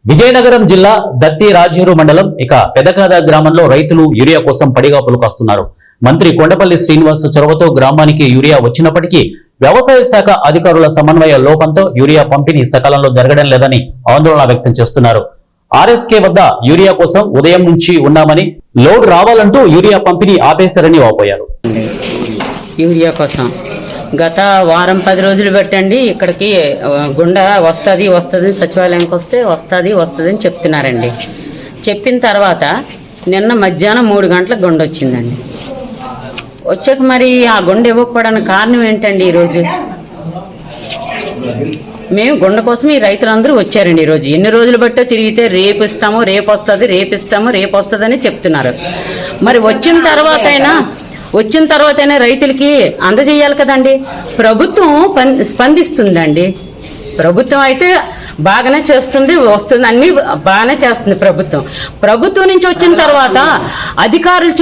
విజయనగరం జిల్లా దత్తి రాజేరు మండలం ఇక పెదకాద గ్రామంలో రైతులు యూరియా కోసం పడిగాపులు కాస్తున్నారు. మంత్రి కొండపల్లి శ్రీనివాస్ చొరవతో గ్రామానికి యూరియా వచ్చినప్పటికీ వ్యవసాయ శాఖ అధికారుల సమన్వయ లోపంతో యూరియా పంపిణీ సకాలంలో జరగడం లేదని ఆందోళన వ్యక్తం చేస్తున్నారు. ఆర్ఎస్కే వద్ద యూరియా కోసం ఉదయం నుంచి ఉన్నామని, లోడ్ రావాలంటూ యూరియా పంపిణీ ఆపేశారని వాపోయారు. యూరియా కోసం గత వారం 10 రోజులు పెట్టండి ఇక్కడికి గుండా వస్తుంది సచివాలయానికి వస్తుంది అని చెప్తున్నారండి. చెప్పిన తర్వాత నిన్న మధ్యాహ్నం 3 గంటలకు గుండె వచ్చిందండి. వచ్చాక మరి ఆ గుండె ఇవ్వకపోవడానికి కారణం ఏంటండి? ఈరోజు మేము గుండె కోసం ఈ రైతులందరూ వచ్చారండి. ఈరోజు ఎన్ని రోజులు బట్టో తిరిగితే రేపు ఇస్తాము, రేపు వస్తుంది అని చెప్తున్నారు. మరి వచ్చిన తర్వాత అయినా రైతులకి అందజేయాలి కదండి. ప్రభుత్వం స్పందిస్తుందండి. ప్రభుత్వం అయితే బాగానే చేస్తుంది, వస్తుంది, అన్నీ బాగానే చేస్తుంది ప్రభుత్వం నుంచి వచ్చిన తర్వాత అధికారులు